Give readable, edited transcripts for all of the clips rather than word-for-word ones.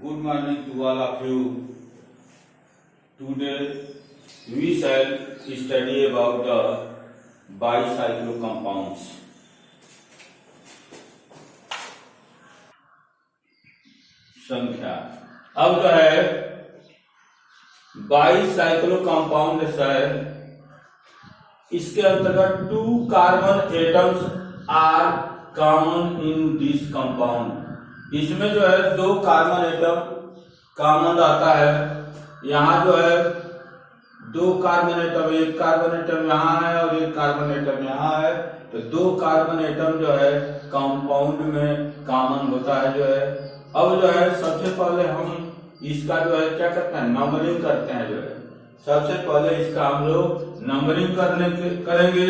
Good morning to all of you. Today we shall study about the bicyclocompounds. संख्या अब जो है बाइसाइक्लोकम्पाउंड है, इसके अंतर्गत 2 carbon atoms are common in this compound. इसमें जो है 2 कार्बन एटम कॉमन रहता है। यहाँ जो है 2 कार्बन एटम, एक कार्बन एटम यहाँ है और एक कार्बन एटम यहाँ है, तो 2 कार्बन एटम जो है कंपाउंड में कॉमन होता है जो है। अब जो है सबसे पहले हम इसका जो है क्या करते हैं, नंबरिंग करते हैं जो है। सबसे पहले इसका हम लोग नंबरिंग करेंगे।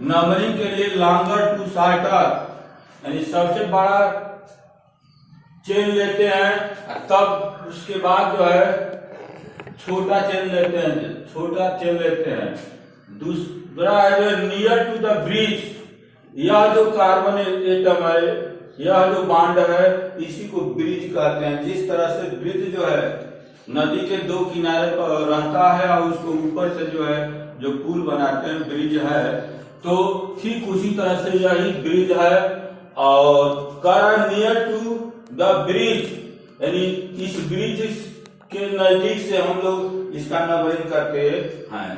नंबरिंग के लिए लॉन्गर टू शॉर्टर, यानी सबसे बड़ा चेन लेते हैं, तब उसके बाद जो है छोटा चेन लेते हैं। दूसरा है जो नियर टू द ब्रिज, यह जो कार्बन एटम है, यह जो बॉन्ड है, इसी को ब्रिज कहते हैं। जिस तरह से ब्रिज जो है नदी के 2 किनारे पर रहता है और उसको ऊपर से जो है जो पुल बनाते हैं, ब्रिज है, तो ठीक उसी तरह से यही ब्रिज है। और नियर टू द ब्रिज, यानी इस ब्रिज के नजदीक से हम लोग इसका नंबरिंग करते हैं।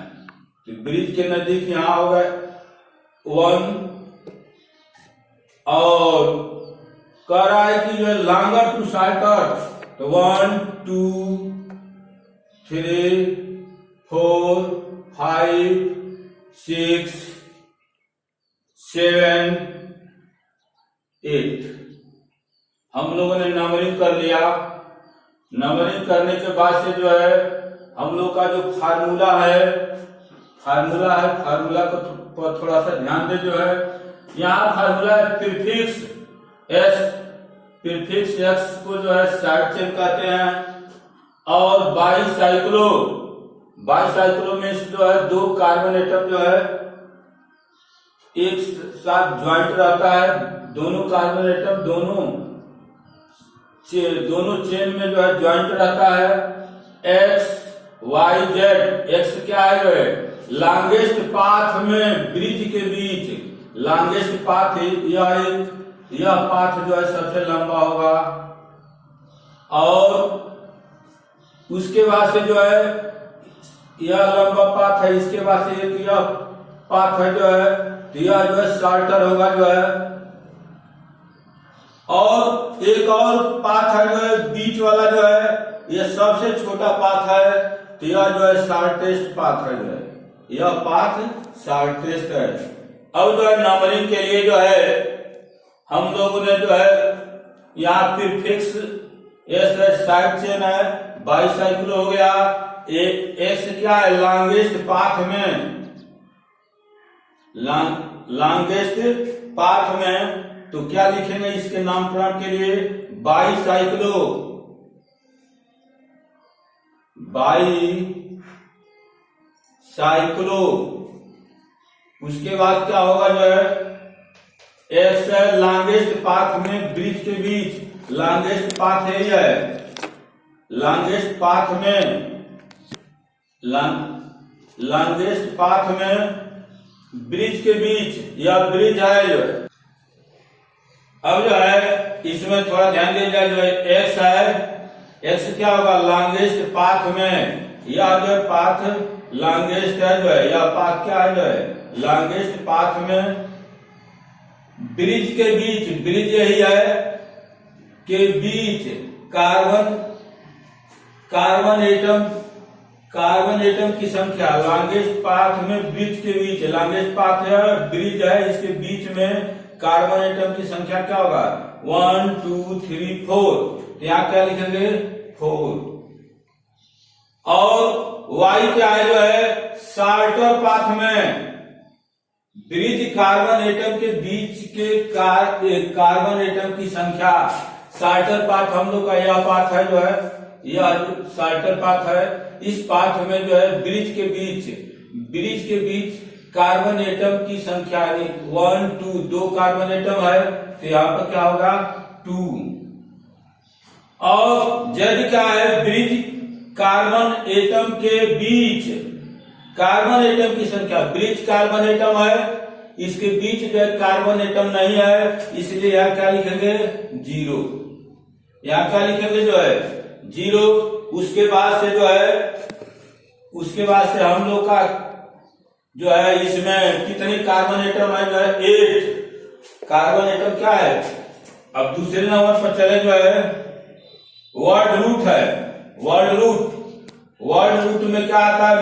तो ब्रिज के नजदीक यहाँ होगा 1, और कह रहा है कि जो है लॉन्गर टू शॉर्टर, तो 1 2 3 4 5 6 7 8। हम लोगों ने नंबरिंग कर लिया। नंबरिंग करने के बाद से जो है हम लोग का जो फार्मूला को थोड़ा सा ध्यान दे। जो है यहाँ फार्मूला है प्रीफिक्स एक्स को जो है साइड चेन कहते हैं। और बाईसाइक्लो में जो है 2 कार्बन एटम जो है एक साथ ज्वाइंट रहता है। दोनों कार्बन एटम दोनों चेन में जो है ज्वाइंट रहता है। एक्स वाई जेड, एक्स क्या है जो है लॉन्गेस्ट पाथ में ब्रिज के बीच लॉन्गेस्ट पाथ, यह पाथ जो है सबसे लंबा होगा। और उसके बाद से जो है यह लंबा पाथ है, इसके बाद से एक यह पाथ है जो है, तो यह जो है शॉर्टर होगा जो है। और एक और पाथ है जो है बीच वाला जो है, यह सबसे छोटा पाथ है, तो यह जो है शॉर्टेस्ट पाथ है जो है, यह पाथ शॉर्टेस्ट है। अब जो है नंबरिंग के लिए जो है हम लोगों ने जो है यहाँ प्रीफिक्स एस साइड चेन है, बाईसाइक्लो हो गया। एक्स क्या है लॉन्गेस्ट पाथ में, तो क्या लिखेंगे इसके नामकरण के लिए, बाईसाइक्लो। उसके बाद क्या होगा जो है एक्स है लॉन्गेस्ट पाथ में ब्रिज के बीच, लॉन्गेस्ट पाथ है यह है, लॉन्गेस्ट पाथ में ब्रिज के बीच यह ब्रिज है जो है। अब जो है इसमें थोड़ा ध्यान दिया जाए। जो है एक्स है, एक्स क्या होगा लॉन्गेस्ट पाथ में, यह जो है पाथ लॉन्गेस्ट है जो है, यह पाथ क्या है जो है लॉन्गेस्ट पाथ में ब्रिज के बीच, ब्रिज यही है के बीच कार्बन एटम की संख्या लॉन्गेस्ट पाथ में ब्रिज के बीच, लॉन्गेस्ट पाथ है ब्रिज है, इसके बीच में कार्बन एटम की संख्या क्या होगा 1 2 3 4, तो यहाँ क्या लिखेंगे 4। और वाई क्या है जो है शॉर्टर पाथ में ब्रिज कार्बन एटम के बीच के कार्बन एटम की संख्या। शॉर्टर पाथ हम लोग का यह पाथ है जो है, यह शॉर्टर पाथ है। इस पाथ में जो है ब्रिज के बीच कार्बन एटम की संख्या 1 2, 2 कार्बन एटम है, तो यहाँ पर क्या होगा 2। और जेड क्या है, ब्रिज कार्बन एटम के बीच कार्बन एटम की संख्या। ब्रिज कार्बन एटम है, इसके बीच जो है कार्बन एटम नहीं है, इसलिए यहाँ क्या लिखेंगे, 0। यहाँ क्या लिखेंगे जो है 0। उसके बाद से जो है हम लोग का जो है इसमें कितनी कार्बन एटम है जो है 8 कार्बन एटम क्या है। अब दूसरे नंबर पर चले जो है वर्ड रूट है। वर्ड रूट में क्या आता है,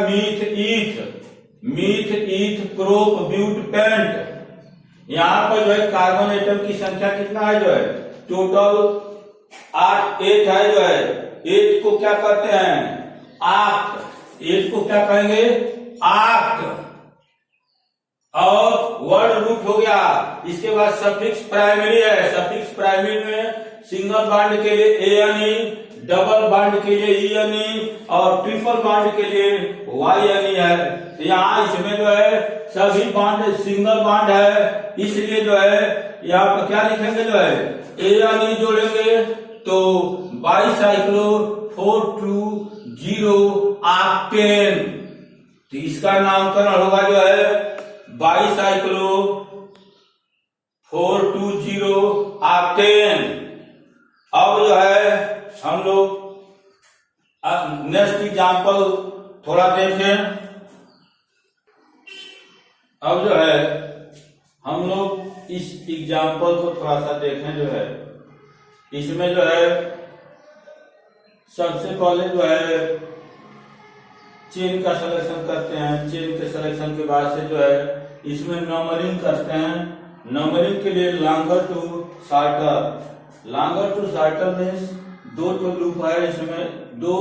meth eth prop but paint. यहाँ पर जो है कार्बन एटम की संख्या कितना है जो है टोटल 8 है जो है। 8 को क्या कहते हैं, आक्ट। 8 को क्या कहेंगे, आक्ट। और वर्ड रूट हो गया। इसके बाद सफिक्स प्राइमरी है। सफिक्स प्राइमरी में सिंगल बॉन्ड के लिए एएनई, डबल बॉन्ड के लिए ईएनई और ट्रिपल बॉन्ड के लिए वाईएनई है। तो यहाँ इसमें जो है सभी बॉन्ड सिंगल बॉन्ड है, इसलिए जो है यहाँ पर क्या लिखेंगे जो है एएनई जोड़ेंगे तो बाईसाइक्लो 420 ऑक्टेन। तो इसका नामकरण होगा जो है बाईसाइक्लो 420 ऑक्टेन। अब जो है हम लोग नेक्स्ट एग्जाम्पल थोड़ा देखें। अब जो है हम लोग इस एग्जाम्पल को थोड़ा सा देखें जो है इसमें जो है सबसे पहले जो है चेन का सिलेक्शन करते हैं। चेन के सिलेक्शन के बाद से जो है इसमें नंबरिंग करते हैं। नंबरिंग के लिए longer to shorter. Longer to shorter means 2 तो लूप है, इसमें 2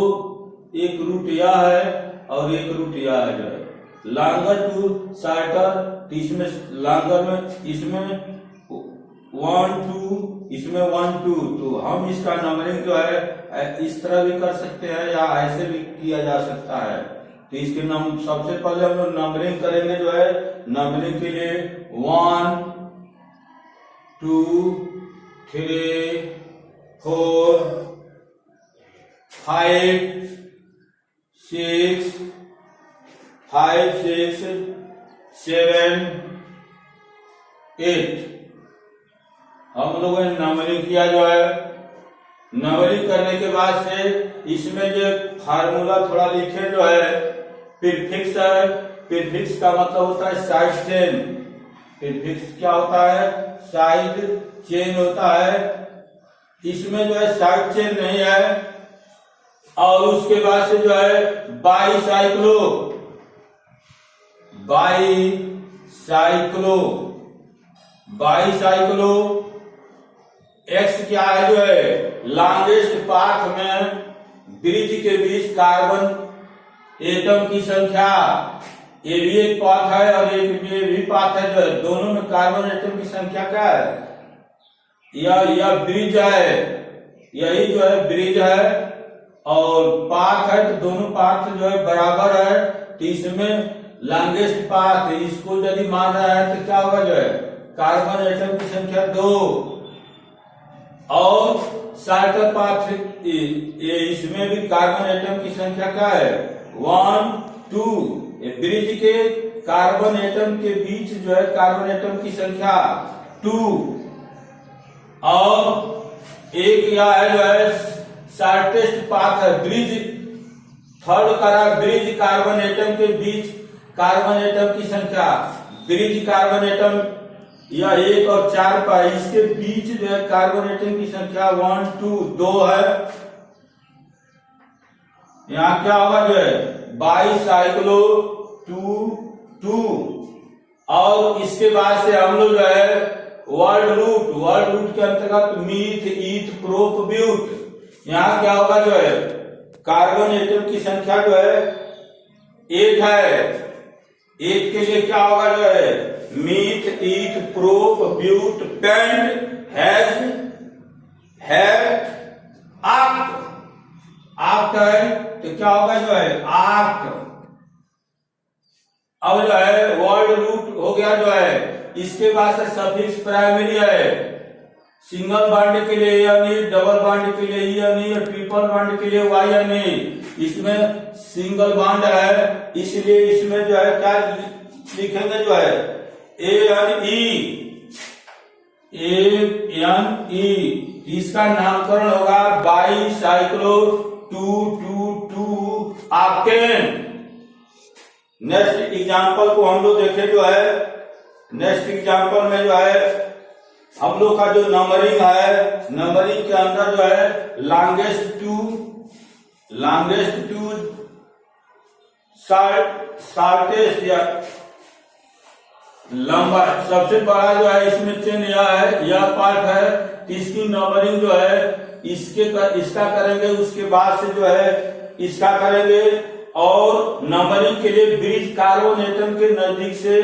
एक रूट यह है और एक रूट यह है जो है लॉन्गर टू शॉर्टर। इसमें लॉन्गर में इसमें 1 2 इसमें 1 2। तो हम इसका नंबरिंग जो है इस तरह भी कर सकते हैं या ऐसे भी किया जा सकता है। तो इसके सबसे पहले हम लोग नंबरिंग करेंगे जो है। नंबरिंग के लिए 1 2 3 4 5 6 7 8 हम लोगों ने नंबरिंग किया जो है। नंबरिंग करने के बाद से इसमें जो फार्मूला थोड़ा लिखे जो है प्रीफिक्स है। प्रीफिक्स का मतलब होता है साइड चेन। प्रीफिक्स क्या होता है, साइड चेन होता है। इसमें जो है साइड चेन नहीं है। और उसके बाद से जो है बाईसाइक्लो एक्स क्या है जो है लॉन्गेस्ट पाथ में ब्रिज के बीच कार्बन एटम की संख्या। ये भी एक पाथ है और एक ये भी पाथ है जो है दोनों में कार्बन एटम की संख्या क्या है, यह ब्रिज है। यही जो है ब्रिज है और पाथ है, तो दोनों पाथ जो है बराबर है। तो इसमें लॉन्गेस्ट पाथ इसको यदि मान रहा है तो क्या होगा जो है कार्बन एटम की संख्या 2 और शॉर्टर पाथ इसमें भी कार्बन एटम की संख्या क्या है 1 2। ब्रिज के कार्बन एटम के बीच जो है कार्बन एटम की संख्या 2 और एक यह है जो है शॉर्टेस्ट पाथ है ब्रिज। थर्ड करा ब्रिज कार्बन एटम के बीच कार्बन एटम की संख्या। ब्रिज कार्बन एटम या 1 और 4 पर इसके बीच जो है कार्बन एटम की संख्या 1 2 है। यहाँ क्या होगा जो है बाईसाइक्लो 2 2 और इसके बाद से हम लोग जो है वर्ड रूट के अंतर्गत मीथ ईथ प्रोप ब्यूट। यहाँ क्या होगा जो है कार्बन एटम की संख्या जो है 8 है। 8 के लिए क्या होगा जो है meth eth prop but pent हैव आक्ट है। तो क्या होगा जो है आक्ट। अब जो है वर्ड रूट हो गया जो है। इसके बाद से सफिक्स प्राइमरी है। सिंगल बॉन्ड के लिए यानी, डबल बॉन्ड के लिए यानी, ट्रिपल बॉन्ड के लिए वाई यानी। इसमें सिंगल बॉन्ड है, इसलिए इसमें जो है क्या लिखेंगे, जो है ए एन ई। इसका नामकरण होगा by cyclo 2,2,2 octane. Next example को हम लोग देखें, जो है नेक्स्ट एग्जांपल में जो है हम लोग का जो नंबरिंग है, नंबरिंग के अंदर जो है लॉन्गेस्ट टू शॉर्टेस्ट या लंबा, सबसे बड़ा जो है इसमें चेन यह पार्ट है। इसकी नंबरिंग जो है इसका करेंगे, उसके बाद से जो है इसका करेंगे। और नंबरिंग के लिए ब्रिज कार्बन एटम के नजदीक से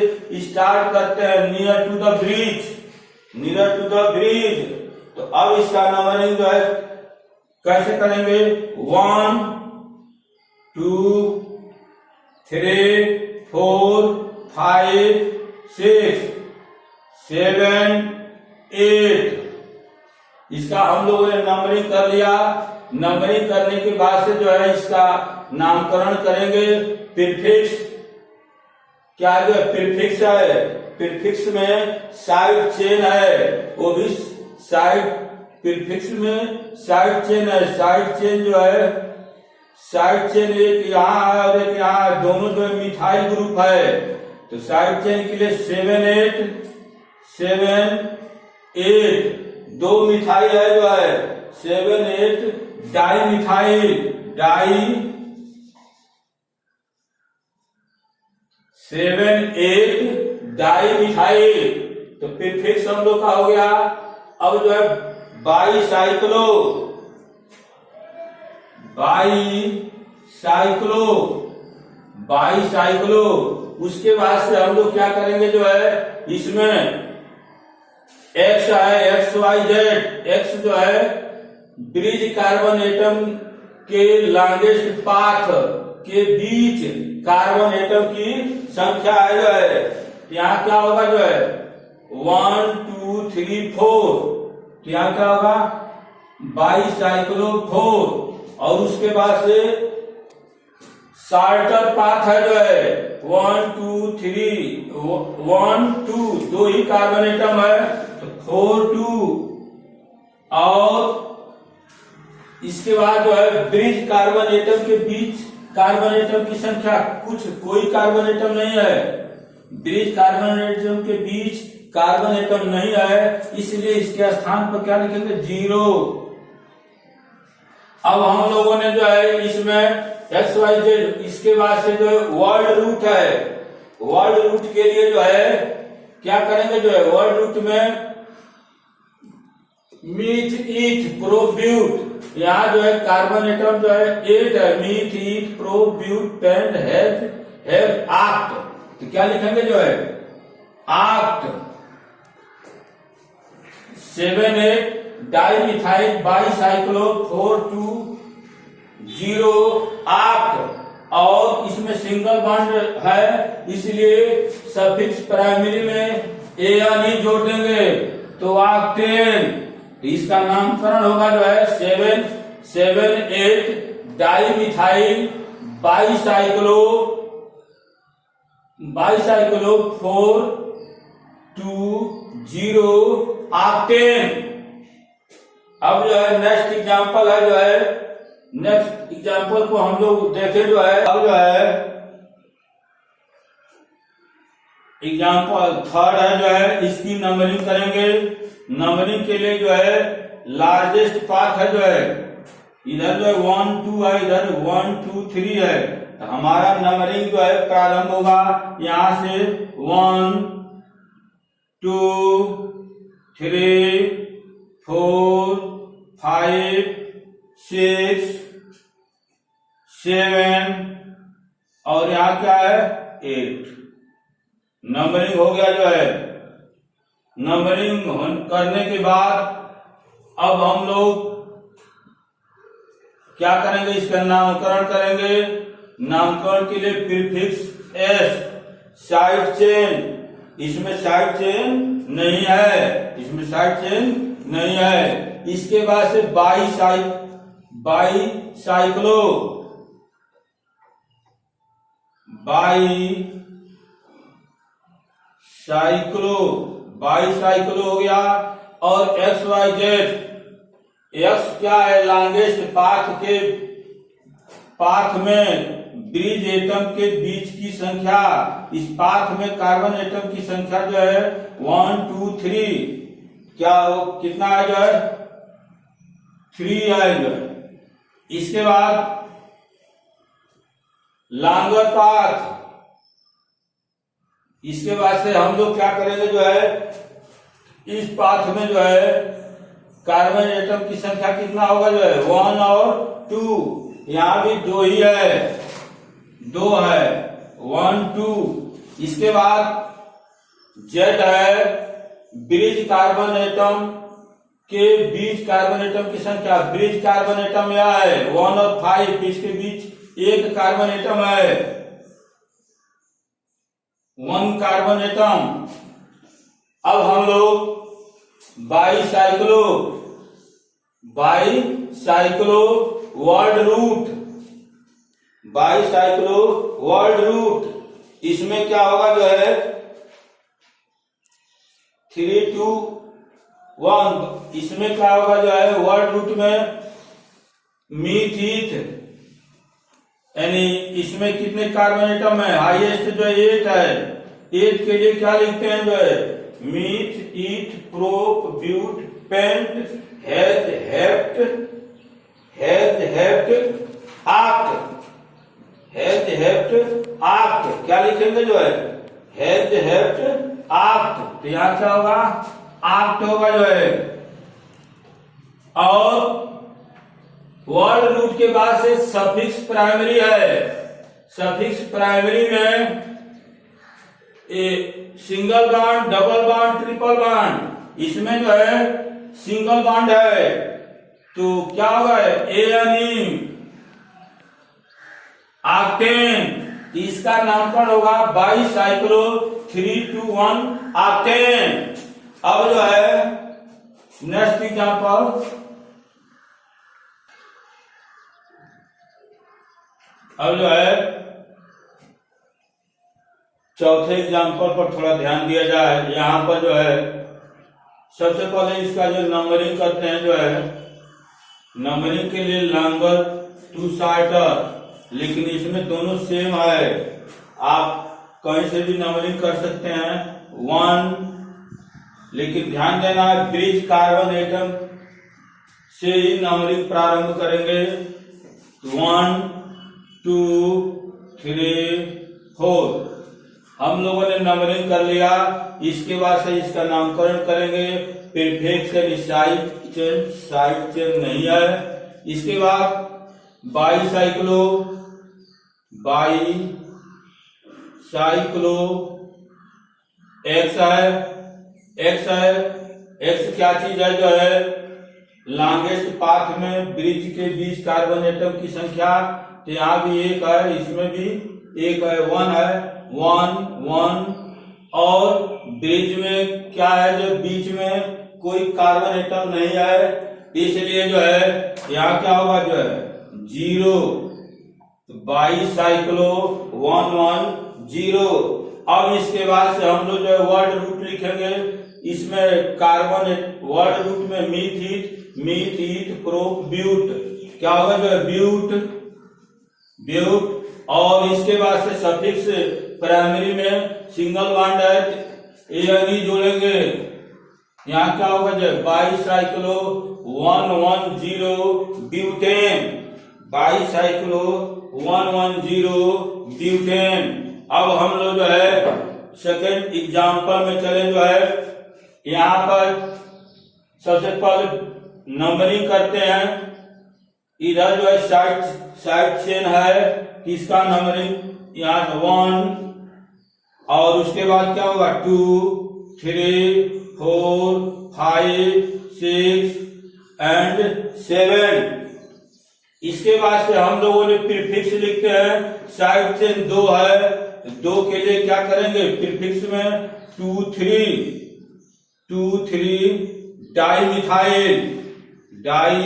स्टार्ट करते हैं, नियर टू द ब्रिज। तो अब इसका नंबरिंग जो है कैसे करेंगे, 1 2 3 4 5 6 7 8। इसका हम लोगों ने नंबरिंग कर लिया। नंबरिंग करने के बाद से जो है इसका नामकरण करेंगे। प्रीफिक्स क्या है, प्रीफिक्स है। प्रीफिक्स में साइड चेन है, वो भी साइड, प्रीफिक्स में साइड चेन है। साइड चेन जो है, साइड चेन एक यहाँ है और एक यहाँ है, दोनों जो है मिथाइल ग्रुप है। तो साइड चेन के लिए 7 8 दो मिथाइल है, जो है 7 8 डाई मिथाइल, 7 8 डाई मिथाइल। तो प्रीफिक्स हम लोग का हो गया। अब जो है बाईसाइक्लो। उसके बाद से हम लोग क्या करेंगे, जो है इसमें एक्स है, XYZ। एक्स जो है ब्रिज कार्बन एटम के लॉन्गेस्ट पाथ के बीच कार्बन एटम की संख्या है, जो है यहाँ क्या होगा, जो है 1 2 3 4। तो यहाँ क्या होगा, बाईसाइक्लो 4। और उसके बाद से शार्टर पाथ है, जो है 1 2 3 1 2 दो ही कार्बन एटम है, तो 4 2। और इसके बाद जो है ब्रिज कार्बन एटम के बीच कार्बन एटम की संख्या, कोई कार्बन एटम नहीं है, ब्रिज कार्बन एटम के बीच कार्बन एटम नहीं है, इसलिए इसके स्थान पर क्या लिखेंगे, 0। अब हम लोगों ने जो है इसमें XYZ, इसके बाद से जो है वर्ल्ड रूट है। वर्ल्ड रूट के लिए जो है क्या करेंगे, जो है वर्ल्ड रूट में मीथ ईथ प्रोब्यूट, यहाँ जो है कार्बन एटम जो है 8 है, मीथ ईथ प्रोब्यूट पेंट हैव आक्ट। तो क्या लिखेंगे, जो है act. 7 8 di methyl bicyclo 4 2 0 act. और इसमें सिंगल बॉन्ड है, इसलिए सफिक्स प्राइमरी में एन जोड़ देंगे, तो ऑक्टेन। इसका नामकरण होगा, जो है 7 8 डाई मिथाइल बाईसाइक्लो 4 2 0 ऑक्टेन। अब जो है नेक्स्ट एग्जांपल है, जो है नेक्स्ट एग्जांपल को हम लोग देखें, जो है अब जो है एग्जांपल थर्ड है, जो है इसकी नंबरिंग करेंगे। नंबरिंग के लिए जो है लार्जेस्ट पाथ है, जो है इधर जो है 1 2 है, इधर 1 2 3 है। तो हमारा नंबरिंग जो है प्रारंभ होगा यहां से 1 2 3 4 5 6 7 और यहाँ क्या है 8। नंबरिंग हो गया, जो है नंबरिंग करने के बाद अब हम लोग क्या करेंगे, इसका नामकरण करेंगे। नामकरण के लिए प्रीफिक्स एस, साइड चेन, इसमें साइड चेन नहीं है, इसमें साइड चेन नहीं है। इसके बाद से बाईसाइक्लो हो गया। और एक्स वाई जेड, एक्स क्या है, लॉन्गेस्ट पाथ में ब्रिज एटम के बीच की संख्या। इस पाथ में कार्बन एटम की संख्या जो है 1 2 3 क्या कितना है जो है 3 है जो है। इसके बाद लॉन्गर पाथ, इसके बाद से हम लोग क्या करेंगे जो है, इस पाथ में जो है कार्बन एटम की संख्या कितना होगा जो है 1 और 2, यहां भी 2 ही है, 2 है 1 2। इसके बाद जेड है ब्रिज कार्बन एटम के बीच कार्बन एटम की संख्या। ब्रिज कार्बन एटम यह है 1 और 5, इसके बीच एक कार्बन एटम है 1 कार्बन एटम। अब हम लोग बाईसाइक्लो वर्ड रूट, इसमें क्या होगा जो है 3 2 1, इसमें क्या होगा जो है वर्ड रूट में मीथीथ, यानी इसमें कितने कार्बन एटम है, हाईएस्ट जो है 8 है। 8 के लिए क्या लिखते हैं जो है meth eth prop but pent hex hept oct, क्या लिखेंगे जो है हेज हेप्ट आक्ट, तो यहां क्या होगा आक्ट होगा जो है। और वर्ड रूट के बाद से सफिक्स प्राइमरी है। सफिक्स प्राइमरी में single bond, double bond, triple bond, इसमें जो है सिंगल बॉन्ड है तो क्या होगा एएनई ऑक्टेन, इसका नामकरण होगा बाईसाइक्लो 321 ऑक्टेन। अब जो है नेक्स्ट एग्जांपल, अब जो है चौथे एग्जांपल पर थोड़ा ध्यान दिया जाए। यहां पर जो है सबसे पहले इसका जो नंबरिंग करते हैं जो है, नंबरिंग के लिए लॉन्गर टू शॉर्टर, लेकिन इसमें दोनों सेम है, आप कहीं से भी नंबरिंग कर सकते हैं 1, लेकिन ध्यान देना ब्रिज कार्बन एटम से ही नंबरिंग प्रारंभ करेंगे 1 2 3 4। हम लोगों ने नंबरिंग कर लिया, इसके बाद से इसका नामकरण करेंगे प्रीफिक्स साइड चेन नहीं है। इसके बाद बाईसाइक्लो एक्स है, एक्स क्या चीज है जो है लॉन्गेस्ट पाथ में ब्रिज के बीच कार्बन एटम की संख्या, तो यहाँ भी 1 है, इसमें भी 1 है 1 है 1 1। और ब्रिज में क्या है जो बीच में कोई कार्बन एटम नहीं है, इसलिए जो है यहाँ क्या होगा जो है 0, बाईसाइक्लो 1 1 0। अब इसके बाद से हम लोग जो है वर्ड रूट लिखेंगे, इसमें कार्बन वर्ड रूट में मीथीथ प्रोप ब्यूट, क्या होगा जो है ब्यूट। और इसके बाद से सफिक्स प्राइमरी में सिंगल बॉन्ड है, एएनई जोड़ेंगे, यहाँ क्या होगा जो बाईसाइक्लो 1 1 0 ब्यूटेन, बाईसाइक्लो 1 1 0 ब्यूटेन। अब हम लोग जो है सेकेंड एग्जांपल में चले जो है, यहाँ पर सबसे पहले नंबरिंग करते हैं। इधर जो है साइड चेन है, इसका नंबरिंग यहाँ 1, और उसके बाद क्या होगा 2 3 4 5 6 एंड 7। इसके बाद से हम लोगों ने प्रीफिक्स लिखते हैं, साइड चेन 2 है, 2 के लिए क्या करेंगे प्रीफिक्स में 2 3 डाइमिथाइल, डाई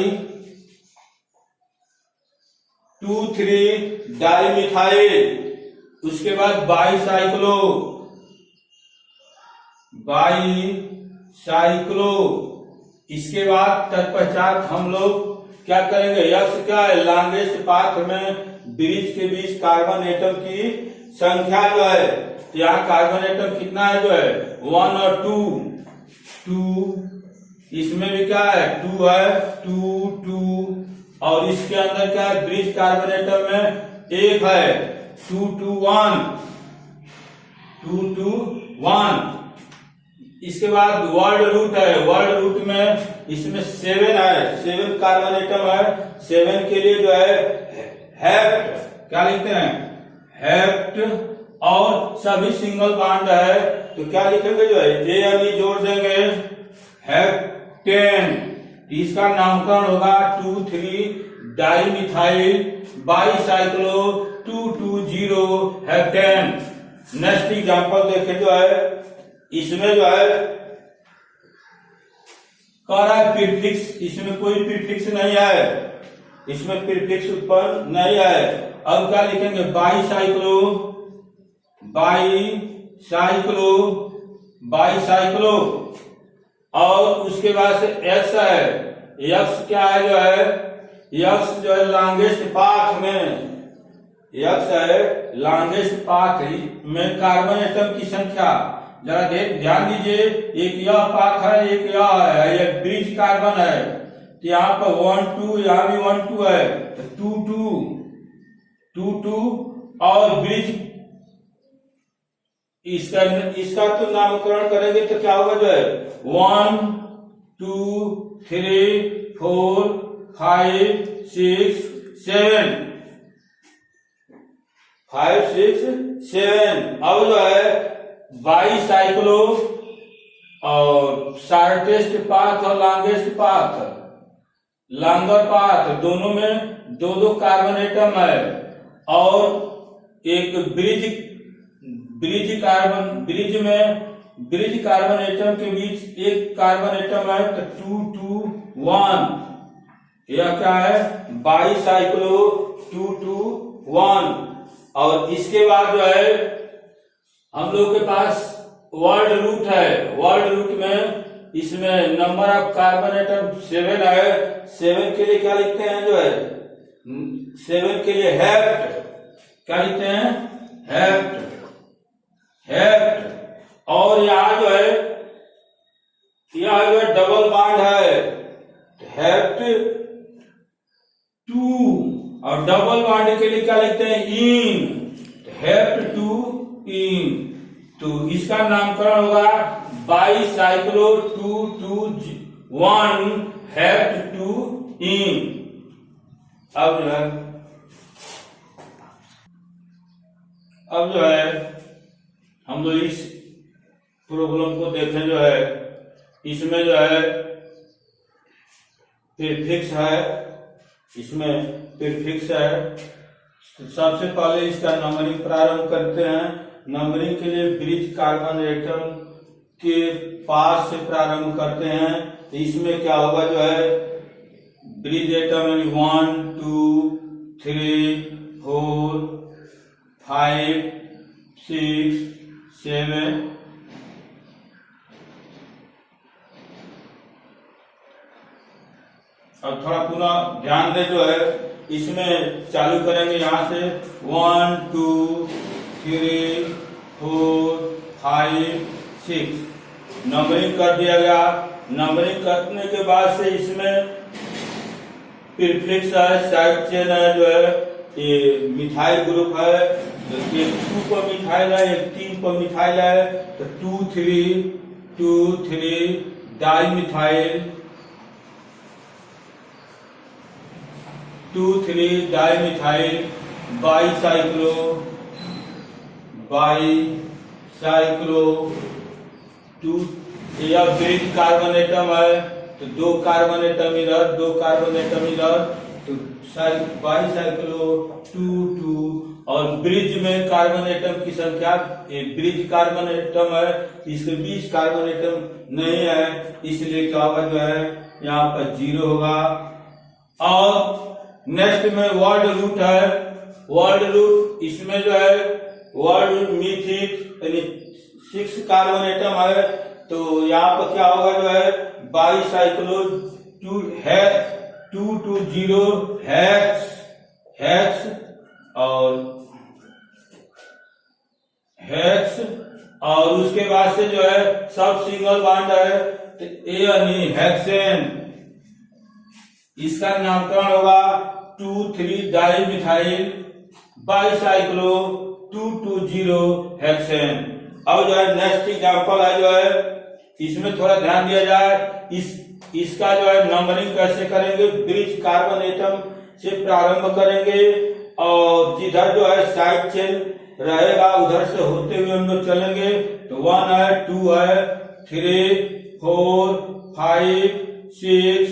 2,3 डाइमिथाइल। उसके बाद बाईसाइक्लो, बाईसाइक्लो। इसके बाद तत्पश्चात हम लोग क्या करेंगे, यक्स क्या है, लॉन्गेस्ट पाथ में ब्रिज के बीच कार्बन एटम की संख्या जो है, यहाँ कार्बन एटम कितना है जो है 1 और 2, इसमें भी क्या है 2 है, 2 और इसके अंदर क्या है, ब्रिज कार्बन एटम में 1 है, 2 1। इसके बाद वर्ल्ड रूट है, वर्ल्ड रूट में इसमें 7 है, 7 कार्बन एटम है। 7 के लिए जो है हेप्ट, क्या लिखते हैं, हेप्ट, और सभी सिंगल बॉन्ड है तो क्या लिखेंगे जो है ए जोड़ देंगे, हेप्टेन। इसका नामकरण होगा 2,3 dimethyl bicyclo 2,2,0 heptane. Next example देखें जो है, इसमें जो है कह रहा है प्रीफिक्स, इसमें कोई प्रीफिक्स नहीं है, इसमें प्रीफिक्स उत्पन्न नहीं है। अब क्या लिखेंगे, बाईसाइक्लो, बाईसाइक्लो, बाईसाइक्लो, और उसके बाद से एक्स है, एक्स क्या है जो है, एक्स जो है लॉन्गेस्ट पाथ में, एक्स है लॉन्गेस्ट पाथ में कार्बन एटम की संख्या। जरा ध्यान दीजिए, एक यह पाथ है, एक यह है, एक ब्रिज कार्बन है, तो यहाँ पर 1 2, यहाँ भी 1 2 है, तो 2 2 और ब्रिज, इसका तो नामकरण करेंगे तो क्या होगा जो है 1 2 3 4 5 6 7, 5 6 7। अब जो है बाईसाइक्लो और शॉर्टेस्ट पाथ और लॉन्गेस्ट पाथ, लॉन्गर पाथ, दोनों में 2 कार्बन एटम है, और एक ब्रिज कार्बन एटम के बीच एक कार्बन एटम है, तो 2 1। यह क्या है, बाईसाइक्लो 2 1। और इसके बाद जो है हम लोग के पास वर्ल्ड रूट है, वर्ल्ड रूट में इसमें नंबर ऑफ कार्बन एटम 7 है। 7 के लिए क्या लिखते हैं जो है, 7 के लिए हेप्ट, क्या लिखते हैं, हेप्ट, हेप्ट। और यहाँ जो है, यहाँ जो है डबल बॉन्ड है, हेप्ट 2, और डबल बॉन्ड के लिए क्या लिखते हैं, इन, हेप्ट 2 इन। तो इसका नामकरण होगा बाईसाइक्लो 2 2 1 हेप्ट 2 इन। अब जो है हम लोग इस प्रॉब्लम को देखें जो है, इसमें जो है प्रीफिक्स है, इसमें प्रीफिक्स है। सबसे पहले इसका नंबरिंग प्रारंभ करते हैं। नंबरिंग के लिए ब्रिज कार्बन एटम के पास से प्रारंभ करते हैं। तो इसमें क्या होगा जो है, ब्रिज एटम 1 2 3 4 5 6 7। अब थोड़ा पुनः ध्यान दे जो है, इसमें चालू करेंगे यहाँ से 1 2 3 4 5 6 नंबरिंग कर दिया गया। नंबरिंग करने के बाद से इसमें प्रीफिक्स है, साइड चेन है जो है, ये मिथाइल ग्रुप है, तो एक 2 पर मिथाइल है, एक 3 पर मिथाइल है, तो 2 3 डाइमिथाइल 2 3 डाइमिथाइल बाईसाइक्लो 2। यह ब्रिज कार्बन एटम है, तो 2 कार्बन एटम इधर, 2 कार्बन एटम इधर, तो तो बाई साइक्लो 2 और ब्रिज में कार्बन एटम की संख्या, ब्रिज कार्बन एटम है, इसके बीच कार्बन एटम नहीं है, इसलिए क्या होगा जो है यहाँ पर 0 होगा। और नेक्स्ट में वर्ल्ड रूट है, वर्ल्ड रूट इसमें जो है वर्ल्ड रूट मिथिक यानी 6 कार्बन एटम है, तो यहाँ पर क्या होगा जो है बाई साइक्लो 2 है 220 हेक्स और उसके बाद से जो है सब सिंगल बॉन्ड है, तो ए यानी हेक्सेन, इसका नामकरण होगा 2,3 di methyl by cyclo 220 hexane. अब जो है नेक्स्ट एग्जांपल है जो है, इसमें थोड़ा ध्यान दिया जाए, इसका जो है नंबरिंग कैसे करेंगे, ब्रिज कार्बन एटम से प्रारंभ करेंगे और जिधर जो है साइड चेन रहेगा उधर से होते हुए हम लोग चलेंगे, तो 1 है, 2 है, 3, 4, 5, 6,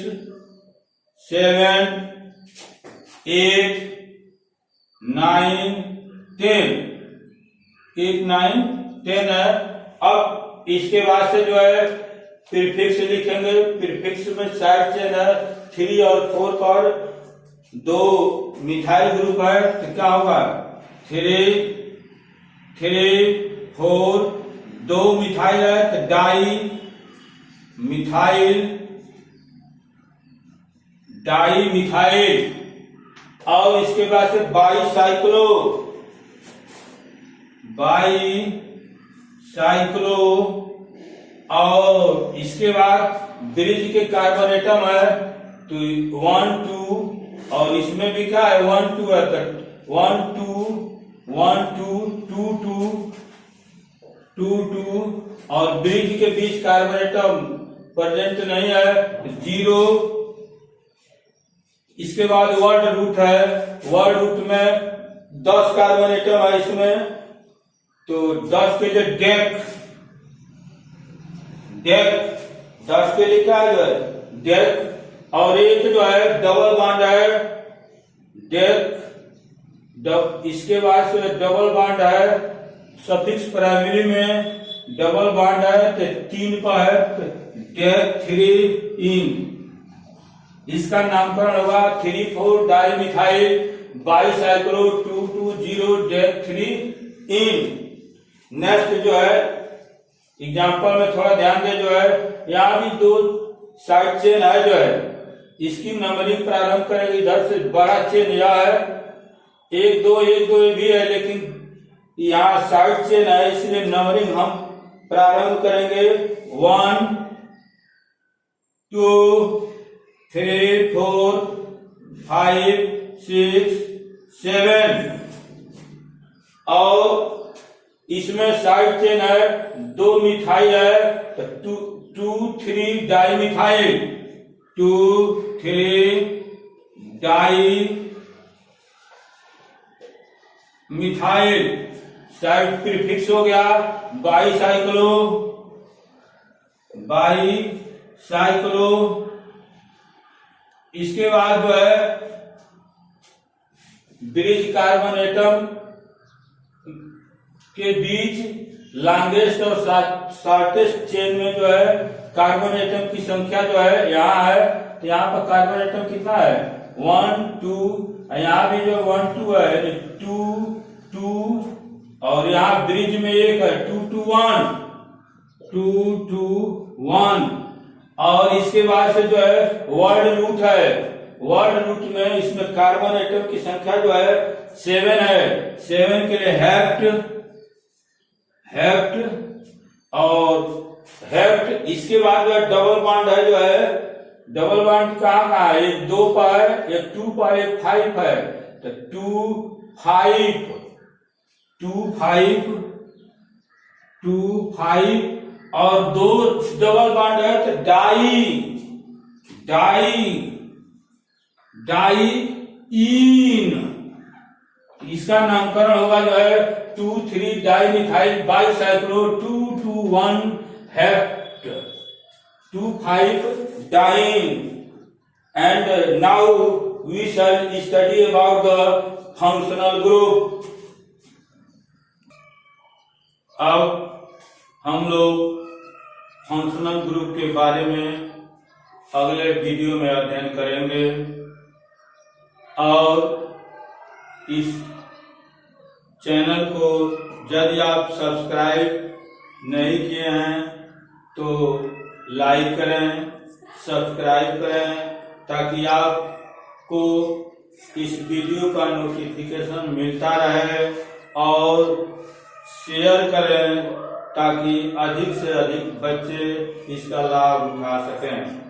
7, 8, 9, 10, 8, 9, 10 है। अब इसके बाद से जो है प्रीफिक्स लिखेंगे, प्रीफिक्स में साइड चेन है 3 और 4 पर 2 मिथाइल ग्रुप है, तो क्या होगा 3, 4, 2 मिथाइल है, तो डाई मिथाइल और इसके बाद से बाई साइक्लो और इसके बाद ब्रिज के कार्बन एटम है, तो 1, 2 और इसमें भी क्या है 1, 2 है, तो 1, 2 2 और ब्रिज के बीच कार्बन एटम प्रेजेंट नहीं है, 0। इसके बाद वर्ल्ड रूट है, वर्ल्ड रूट में 10 कार्बन एटम है इसमें, तो 10 के लिए डेक 10 के लिए क्या है डेक, और एक जो है डबल बॉन्ड है डेक, इसके बाद से डबल बॉन्ड है सफिक्स प्राइमरी में डबल बॉन्ड है, तो 3 पर है डेक 3 इन, इसका नामकरण होगा 3, 4 di methyl by cyclo 220 deck 3 in. Next जो है एग्जाम्पल में थोड़ा ध्यान दे, जो है यहाँ भी 2 साइड चेन है जो है, इसकी नंबरिंग प्रारंभ करेंगे, इधर से बड़ा चेन यह है 1 2 भी है, लेकिन यहाँ साइड चेन है इसलिए नंबरिंग हम प्रारंभ करेंगे 1 2 3 4 5 6 7 और इसमें साइड चेन है 2 मिथाइल है, तो 2 3 di methyl 2 3 di methyl, side prefix हो गया बाई साइक्लो। इसके बाद जो है ब्रिज कार्बन एटम के बीच लॉन्गेस्ट और शॉर्टेस्ट चेन में जो है कार्बन एटम की संख्या जो है यहाँ है, तो यहाँ पर कार्बन एटम कितना है 1 2, यहाँ भी जो 1 2 है 2 2 और यहाँ ब्रिज में एक है 2 2 1 और इसके बाद से जो है वर्ल्ड रूट है, वर्ल्ड रूट में इसमें कार्बन एटम की संख्या जो है 7 है, 7 के लिए हेप्ट। इसके बाद जो है डबल बॉन्ड है, जो है डबल बॉन्ड कहाँ है, एक 2 पर है, एक 2 पर, एक 5 है, तो 2 5 और 2 डबल बॉन्ड है, तो डाई इन, इसका नामकरण होगा जो है 2 3 dimethyl bicyclo 2 2 1 hept 2 5 diene. And now we shall study about the functional group. अब हम लोग फंक्शनल ग्रुप के बारे में अगले वीडियो में अध्ययन करेंगे और इस चैनल को यदि आप सब्सक्राइब नहीं किए हैं तो लाइक करें, सब्सक्राइब करें ताकि आपको इस वीडियो का नोटिफिकेशन मिलता रहे और शेयर करें ताकि अधिक से अधिक बच्चे इसका लाभ उठा सकें।